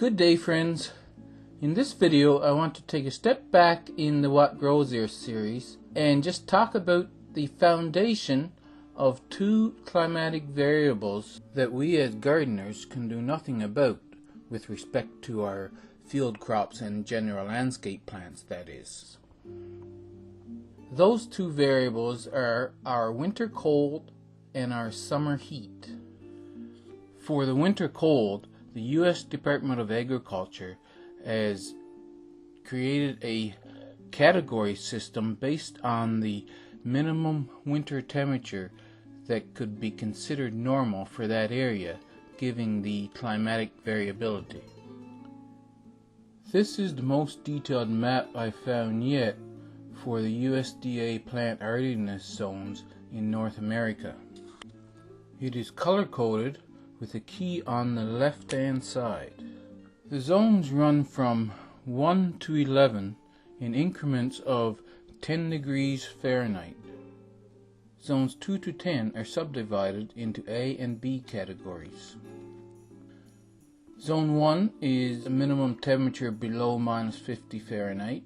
Good day, friends. In this video I want to take a step back in the What Grows Here series and just talk about the foundation of two climatic variables that we as gardeners can do nothing about with respect to our field crops and general landscape plants, that is. Those two variables are our winter cold and our summer heat. For the winter cold, the U.S. Department of Agriculture has created a category system based on the minimum winter temperature that could be considered normal for that area, giving the climatic variability. This is the most detailed map I found yet for the USDA plant hardiness zones in North America. It is color-coded with a key on the left-hand side. The zones run from 1 to 11 in increments of 10 degrees Fahrenheit. Zones 2 to 10 are subdivided into A and B categories. Zone 1 is a minimum temperature below minus 50 Fahrenheit.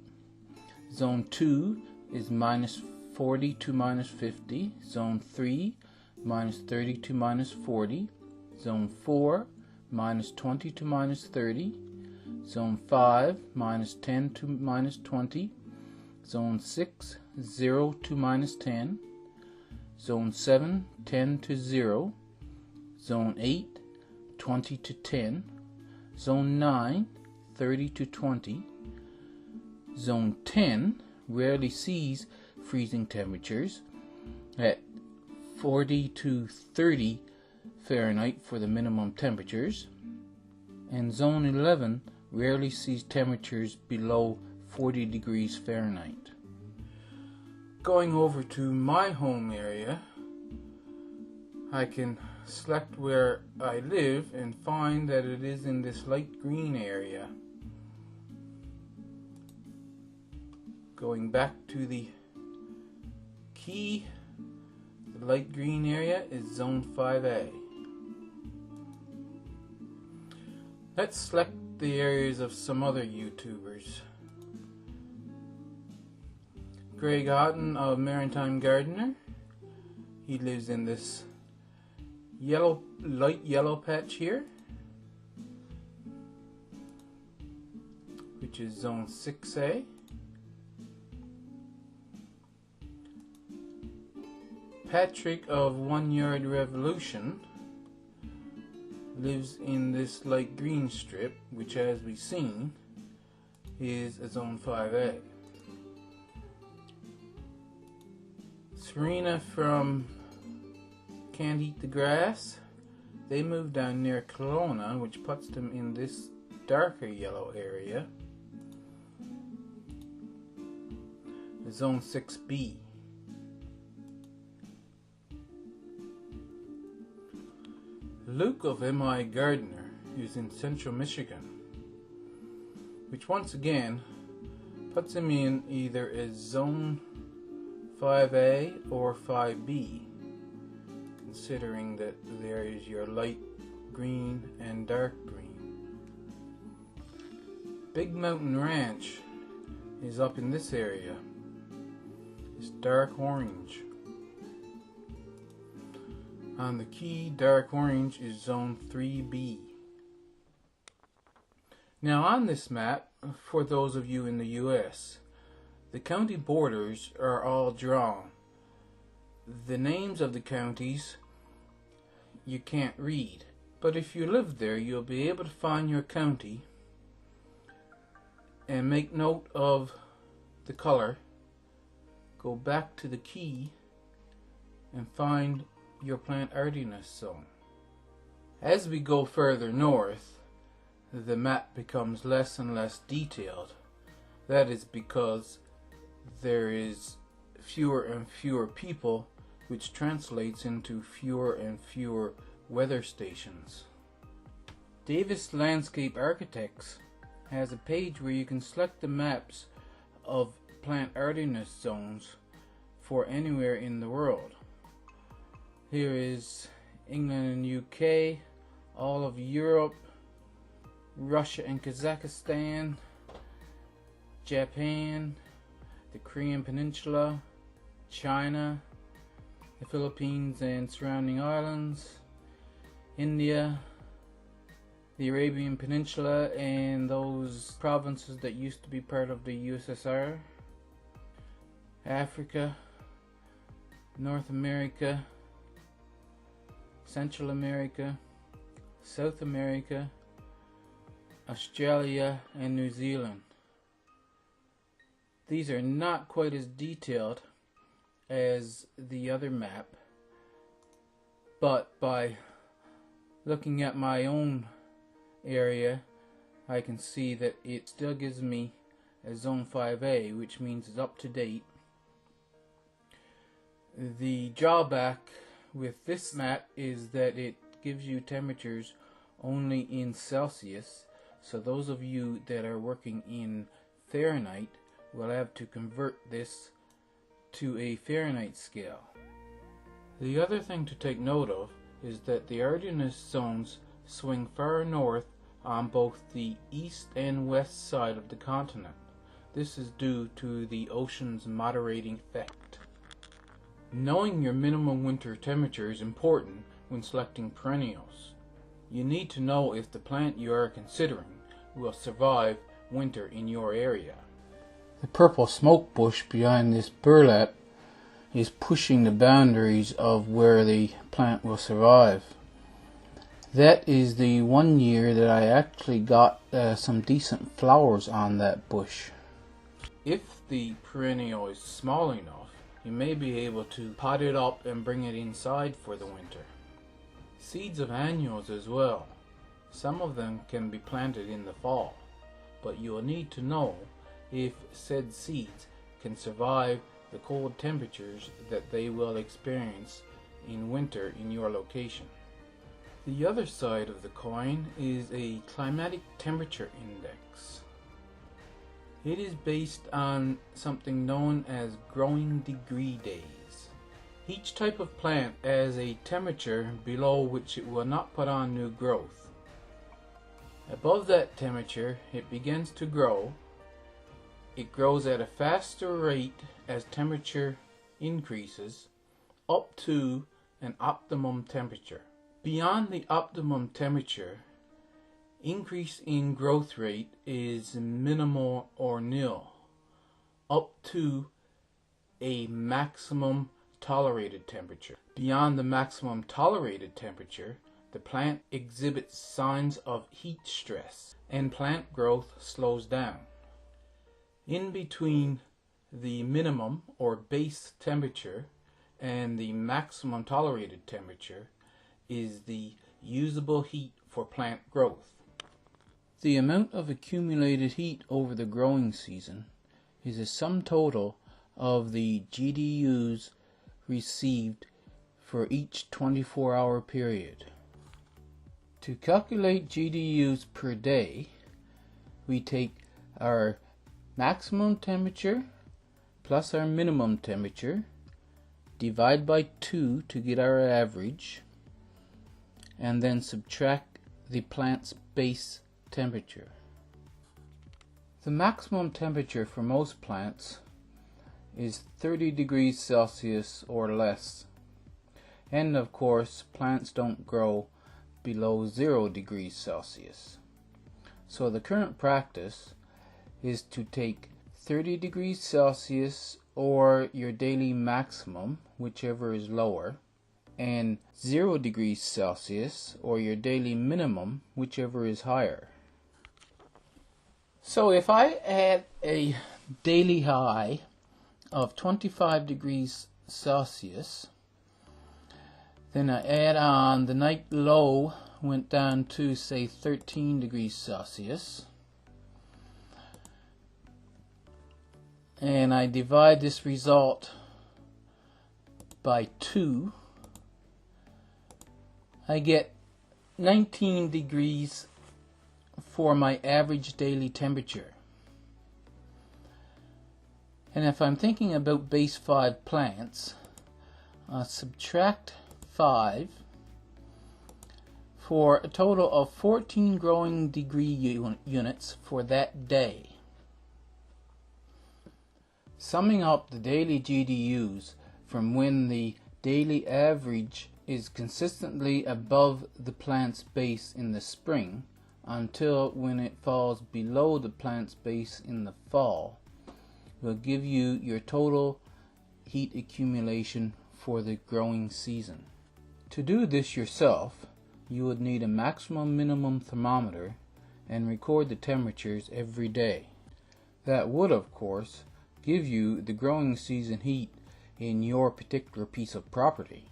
Zone 2 is minus 40 to minus 50. Zone 3, minus 30 to minus 40. Zone 4, minus 20 to minus 30. Zone 5, minus 10 to minus 20. Zone 6, 0 to minus 10. Zone 7, 10 to 0. Zone 8, 20 to 10. Zone 9, 30 to 20. Zone 10 rarely sees freezing temperatures at 40 to 30 Fahrenheit for the minimum temperatures, and Zone 11 rarely sees temperatures below 40 degrees Fahrenheit. Going over to my home area, I can select where I live and find that it is in this light green area. Going back to the key, the light green area is Zone 5A. Let's select the areas of some other YouTubers. Greg Otten of Maritime Gardener. He lives in this light yellow patch here, which is Zone 6A. Patrick of 1 Yard Revolution lives in this light green strip, which, as we've seen, is a Zone 5A. Serena from Can't Eat the Grass, they moved down near Kelowna, which puts them in this darker yellow area, Zone 6B. Luke of MI Gardener is in central Michigan, which once again puts him in either as Zone 5A or 5B, considering that there is your light green and dark green. Big Mountain Ranch is up in this area. It's dark orange. On the key, dark orange is Zone 3B. Now on this map, for those of you in the US, the county borders are all drawn. The names of the counties you can't read, but if you live there, you'll be able to find your county and make note of the color. Go back to the key and find your plant hardiness zone. As we go further north, the map becomes less and less detailed. That is because there is fewer and fewer people, which translates into fewer and fewer weather stations. Davis Landscape Architects has a page where you can select the maps of plant hardiness zones for anywhere in the world. Here is England and UK, all of Europe, Russia and Kazakhstan, Japan, the Korean Peninsula, China, the Philippines and surrounding islands, India, the Arabian Peninsula and those provinces that used to be part of the USSR, Africa, North America, Central America, South America, Australia, and New Zealand. These are not quite as detailed as the other map, but by looking at my own area, I can see that it still gives me a Zone 5A, which means it's up to date. The drawback with this map is that it gives you temperatures only in Celsius, so those of you that are working in Fahrenheit will have to convert this to a Fahrenheit scale. The other thing to take note of is that the hardiness zones swing far north on both the east and west side of the continent. This is due to the ocean's moderating effect. Knowing your minimum winter temperature is important when selecting perennials. You need to know if the plant you are considering will survive winter in your area. The purple smoke bush behind this burlap is pushing the boundaries of where the plant will survive. That is the one year that I actually got some decent flowers on that bush. If the perennial is small enough, you may be able to pot it up and bring it inside for the winter. Seeds of annuals as well. Some of them can be planted in the fall, but you will need to know if said seeds can survive the cold temperatures that they will experience in winter in your location. The other side of the coin is a climatic temperature index. It is based on something known as growing degree days. Each type of plant has a temperature below which it will not put on new growth. Above that temperature, it begins to grow. It grows at a faster rate as temperature increases up to an optimum temperature. Beyond the optimum temperature, increase in growth rate is minimal or nil, up to a maximum tolerated temperature. Beyond the maximum tolerated temperature, the plant exhibits signs of heat stress and plant growth slows down. In between the minimum or base temperature and the maximum tolerated temperature is the usable heat for plant growth. The amount of accumulated heat over the growing season is a sum total of the GDUs received for each 24-hour period. To calculate GDUs per day, we take our maximum temperature plus our minimum temperature, divide by 2 to get our average, and then subtract the plant's base temperature. The maximum temperature for most plants is 30 degrees Celsius or less, and of course plants don't grow below 0 degrees Celsius. So the current practice is to take 30 degrees Celsius or your daily maximum, whichever is lower, and 0 degrees Celsius or your daily minimum, whichever is higher. So if I had a daily high of 25 degrees Celsius, then I add on the night low went down to say 13 degrees Celsius, and I divide this result by 2, I get 19 degrees for my average daily temperature. And if I'm thinking about base 5 plants, subtract 5 for a total of 14 growing degree units for that day. Summing up the daily GDUs from when the daily average is consistently above the plant's base in the spring until when it falls below the plant's base in the fall will give you your total heat accumulation for the growing season. To do this yourself, you would need a maximum minimum thermometer and record the temperatures every day. That would, of course, give you the growing season heat in your particular piece of property.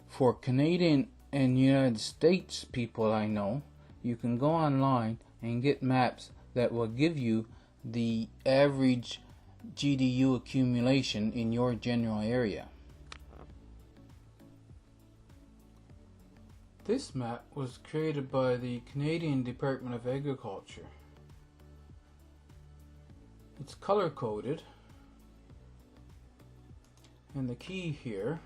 For Canadian and United States people I know, you can go online and get maps that will give you the average GDU accumulation in your general area. This map was created by the Canadian Department of Agriculture. It's color coded, and the key here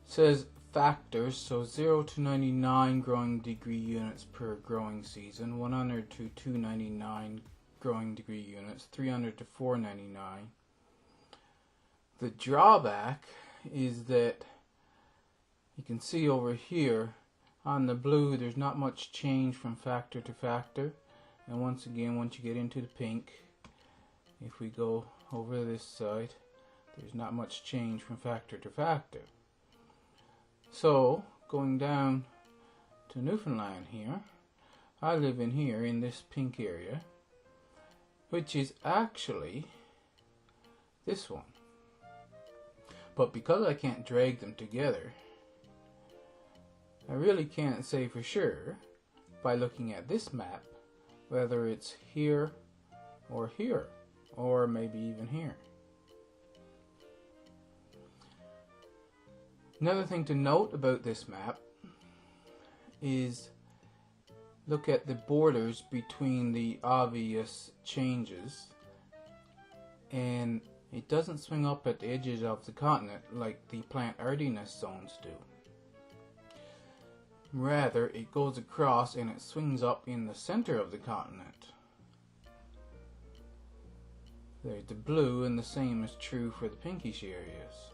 says factors, so 0 to 99 growing degree units per growing season, 100 to 299 growing degree units, 300 to 499. The drawback is that you can see over here on the blue there's not much change from factor to factor, and once again once you get into the pink, if we go over this side, there's not much change from factor to factor. So going down to Newfoundland here, I live in here in this pink area, which is actually this one, but because I can't drag them together, I really can't say for sure by looking at this map whether it's here, or maybe even here. Another thing to note about this map is look at the borders between the obvious changes, and it doesn't swing up at the edges of the continent like the plant hardiness zones do. Rather, it goes across and it swings up in the center of the continent. There's the blue, and the same is true for the pinkish areas.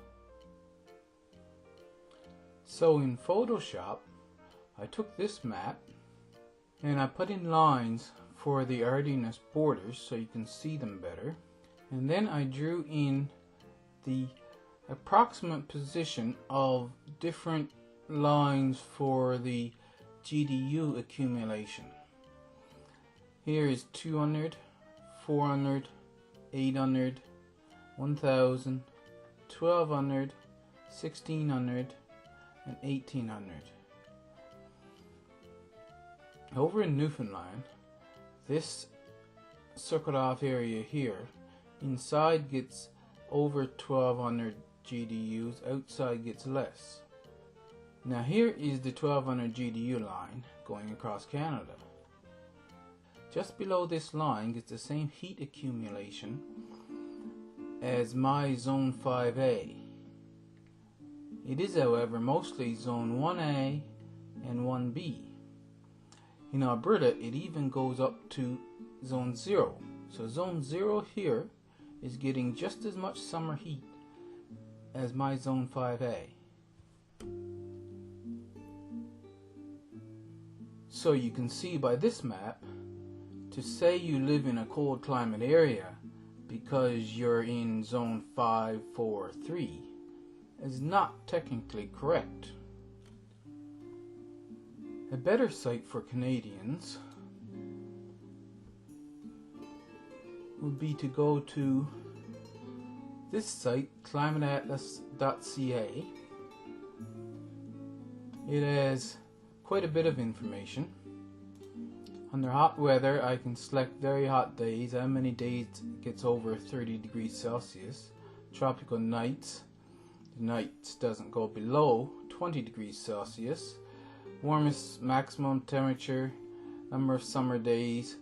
So in Photoshop, I took this map and I put in lines for the hardiness borders so you can see them better, and then I drew in the approximate position of different lines for the GDU accumulation. Here is 200, 400, 800, 1000, 1200, 1600, and 1800. Over in Newfoundland, this circled off area here, inside gets over 1200 GDUs, outside gets less. Now here is the 1200 GDU line going across Canada. Just below this line gets the same heat accumulation as my Zone 5A. It is, however, mostly Zone 1A and 1B. In Alberta, it even goes up to Zone 0. So Zone 0 here is getting just as much summer heat as my Zone 5A. So you can see by this map, to say you live in a cold climate area because you're in Zone 5, 4, 3 is not technically correct. A better site for Canadians would be to go to this site, climatic.ca. It has quite a bit of information. Under hot weather, I can select very hot days, how many days it gets over 30 degrees Celsius. Tropical nights, the nights doesn't go below 20 degrees Celsius. Warmest maximum temperature, number of summer days,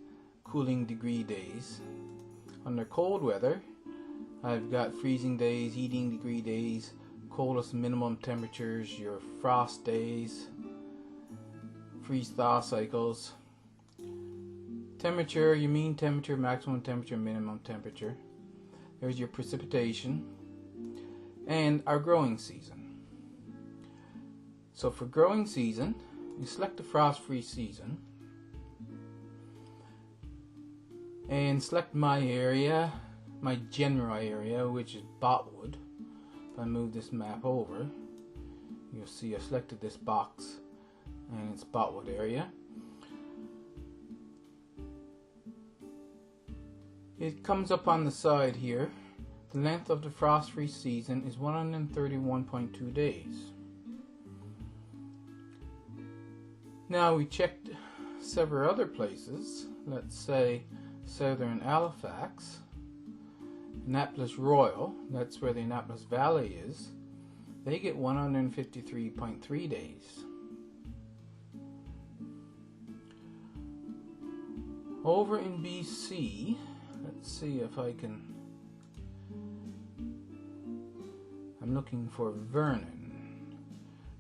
cooling degree days. Under cold weather, I've got freezing days, heating degree days, coldest minimum temperatures, your frost days, freeze-thaw cycles. Temperature, your mean temperature, maximum temperature, minimum temperature. There's your precipitation. And our growing season. So for growing season, you select the frost-free season. And select my area, my general area, which is Botwood. If I move this map over, you'll see I selected this box and it's Botwood area. It comes up on the side here. The length of the frost-free season is 131.2 days. Now we checked several other places. Let's say Southern Halifax, Annapolis Royal, that's where the Annapolis Valley is. They get 153.3 days. Over in BC, let's see if I can, I'm looking for Vernon.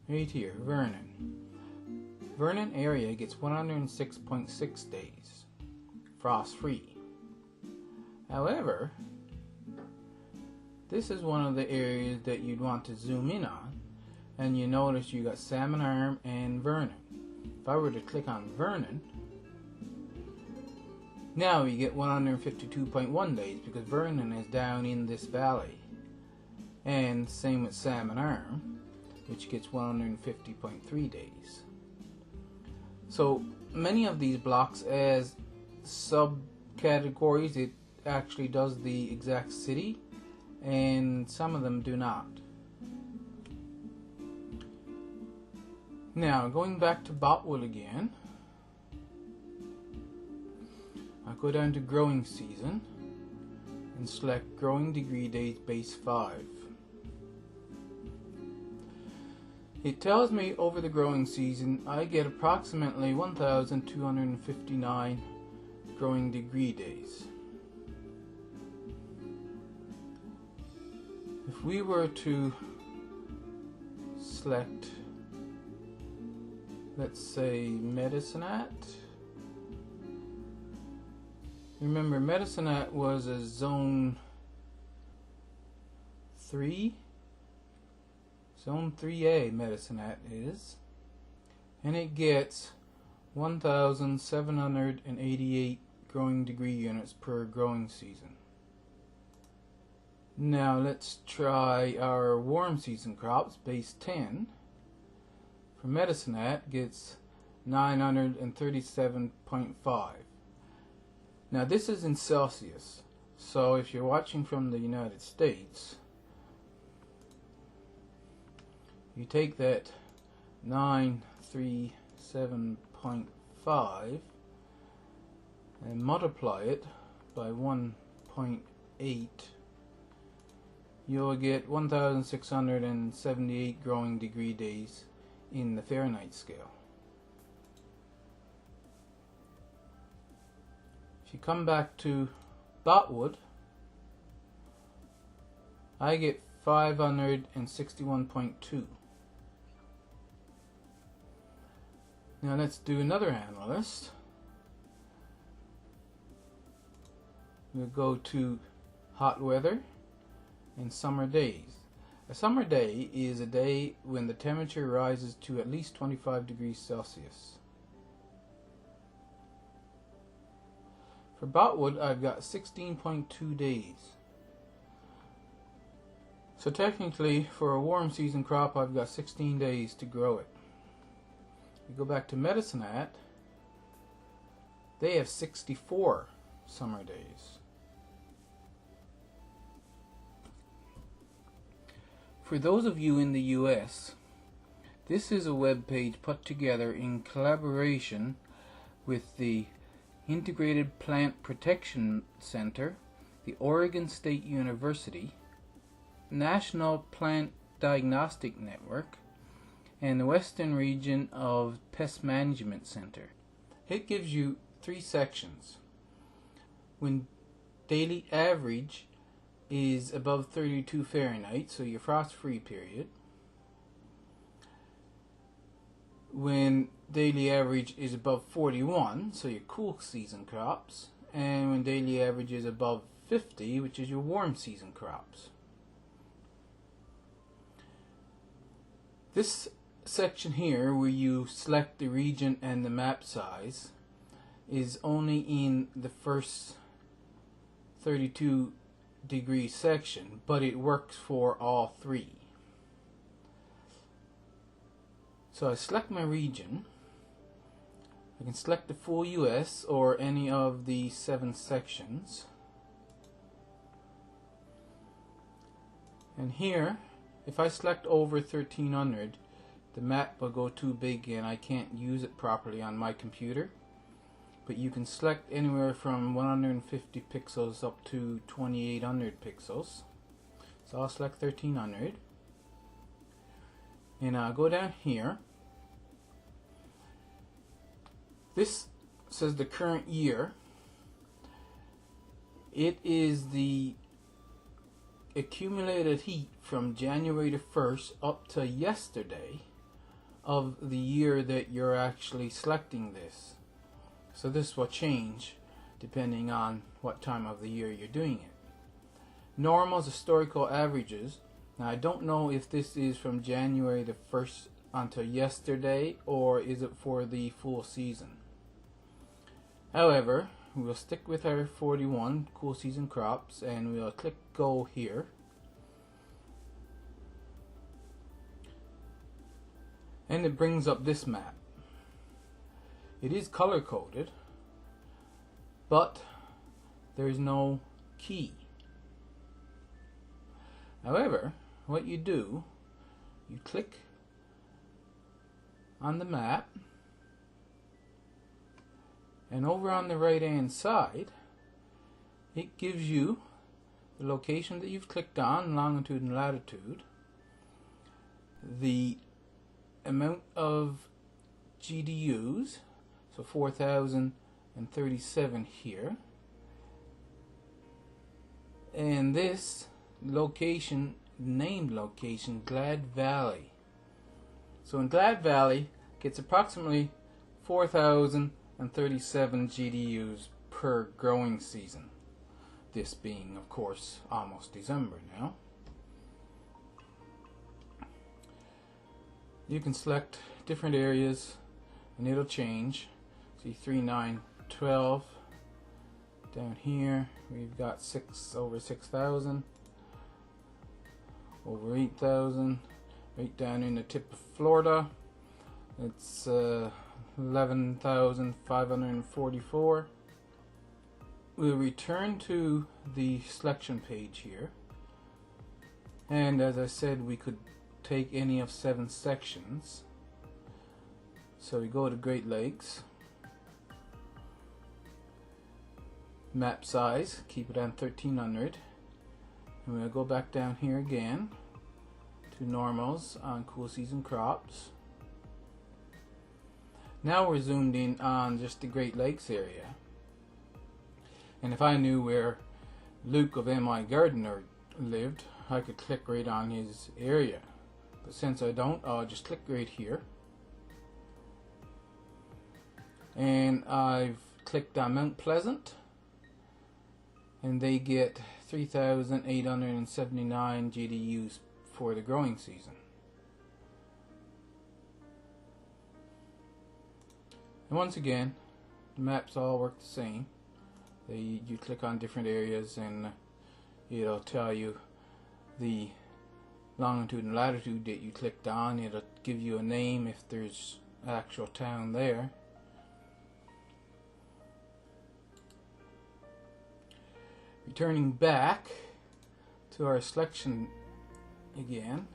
Right here, Vernon. Vernon area gets 106.6 days, frost-free. However, this is one of the areas that you'd want to zoom in on, and you notice you got Salmon Arm and Vernon. If I were to click on Vernon, now you get 152.1 days because Vernon is down in this valley. And same with Salmon Arm, which gets 150.3 days. So many of these blocks as subcategories, it actually does the exact city, and some of them do not. Now going back to Botwood again, I'll go down to growing season and select growing degree days base 5. It tells me over the growing season I get approximately 1,259 growing degree days. If we were to select, let's say, Medicine-Hat. Remember, Medicine-Hat was a zone 3. Zone 3A Medicine-Hat is. And it gets 1,788 growing degree units per growing season. Now let's try our warm season crops, base 10. For Medicine-Hat gets 937.5. Now this is in Celsius, so if you're watching from the United States, you take that 937.5 and multiply it by 1.8, you'll get 1,678 growing degree days in the Fahrenheit scale. If you come back to Botwood, I get 561.2. Now let's do another analyst. We'll go to hot weather and summer days. A summer day is a day when the temperature rises to at least 25 degrees Celsius. For Botwood, I've got 16.2 days. So technically, for a warm season crop, I've got 16 days to grow it. You go back to Medicine-Hat, they have 64 summer days. For those of you in the US, this is a web page put together in collaboration with the Integrated Plant Protection Center, the Oregon State University, National Plant Diagnostic Network, and the Western Region of Pest Management Center. It gives you 3 sections. When daily average is above 32 Fahrenheit, so your frost-free period. When daily average is above 41, so your cool season crops. And when daily average is above 50, which is your warm season crops. This section here, where you select the region and the map size, is only in the first 32 degree section, but it works for all three. So I select my region. I can select the full US or any of the 7 sections. And here, if I select over 1300, the map will go too big and I can't use it properly on my computer. But you can select anywhere from 150 pixels up to 2800 pixels. So I'll select 1300. And I'll go down here. This says the current year. It is the accumulated heat from January the 1st up to yesterday of the year that you're actually selecting this. So this will change depending on what time of the year you're doing it. Normals, historical averages. Now I don't know if this is from January the 1st until yesterday or is it for the full season. However, we'll stick with our 41 cool season crops and we'll click go here. And it brings up this map. It is color coded, but there is no key. However, what you do, you click on the map, and over on the right hand side it gives you the location that you've clicked on, longitude and latitude, the amount of GDUs, so 4037 here, and this location, named location, Glad Valley. So in Glad Valley gets approximately 4037 GDUs per growing season, this being of course almost December now. You can select different areas and it'll change. See 3, 9, 12. Down here we've got over 6,000, over 8,000. Right down in the tip of Florida, it's 11,544. We'll return to the selection page here, and as I said, we could take any of 7 sections. So we go to Great Lakes, map size, keep it on 1300, and we'll go back down here again to normals on cool season crops. Now we're zoomed in on just the Great Lakes area, and if I knew where Luke of M.I. Gardner lived, I could click right on his area, but since I don't, I'll just click right here, and I've clicked on Mount Pleasant, and they get 3,879 GDUs for the growing season. And once again, the maps all work the same. You click on different areas and it'll tell you the longitude and latitude that you clicked on. It'll give you a name if there's an actual town there. Returning back to our selection again,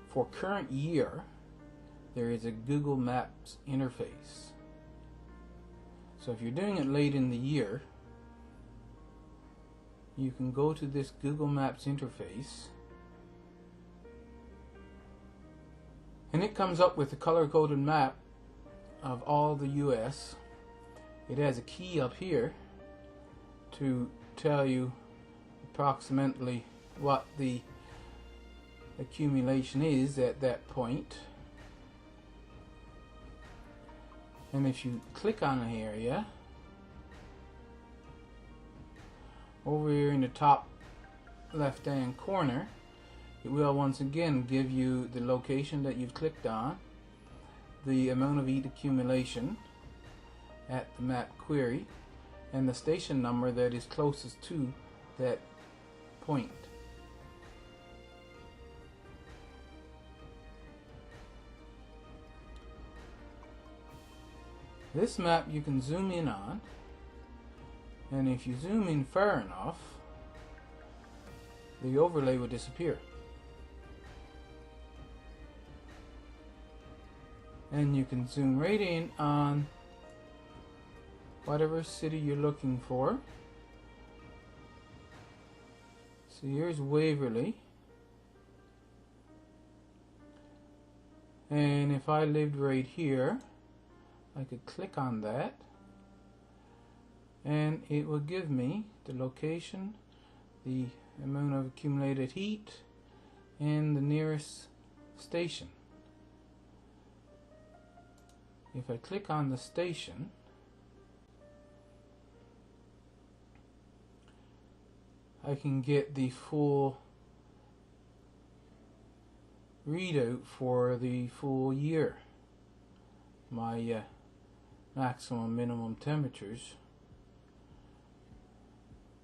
for current year there is a Google Maps interface. So if you're doing it late in the year, you can go to this Google Maps interface and it comes up with a color-coded map of all the US. It has a key up here to tell you the approximately what the accumulation is at that point. And if you click on an area, over here in the top left hand corner, it will once again give you the location that you've clicked on, the amount of heat accumulation at the map query, and the station number that is closest to that point. This map you can zoom in on, and if you zoom in far enough, the overlay will disappear. And you can zoom right in on whatever city you're looking for. So here's Waverly. And if I lived right here, I could click on that and it will give me the location, the amount of accumulated heat, and the nearest station. If I click on the station, I can get the full readout for the full year. My maximum minimum temperatures.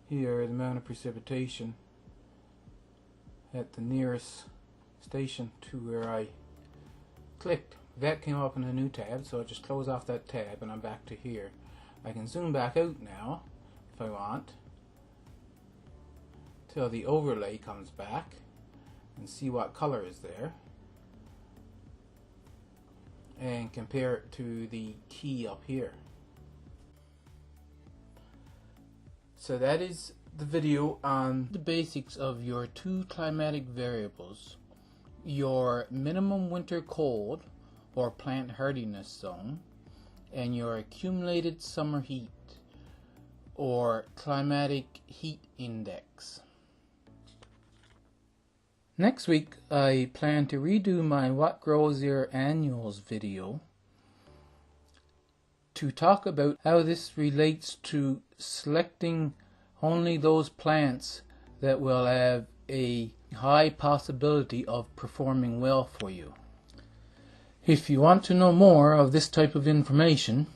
Here the amount of precipitation at the nearest station to where I clicked. That came up in a new tab, so I just close off that tab and I'm back to here. I can zoom back out now if I want till the overlay comes back and see what color is there and compare it to the key up here. So that is the video on the basics of your two climatic variables, your minimum winter cold or plant hardiness zone, and your accumulated summer heat or climatic heat index. Next week I plan to redo my What Grows Your Annuals video to talk about how this relates to selecting only those plants that will have a high possibility of performing well for you. If you want to know more of this type of information,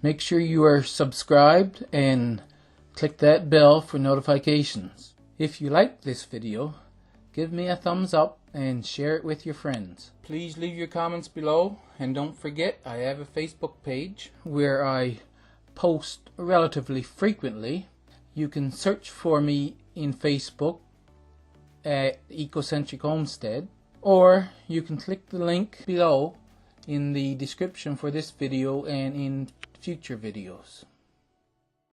make sure you are subscribed and click that bell for notifications. If you like this video, give me a thumbs up and share it with your friends. Please leave your comments below, and don't forget I have a Facebook page where I post relatively frequently. You can search for me in Facebook at Ecocentric Homestead, or you can click the link below in the description for this video and in future videos.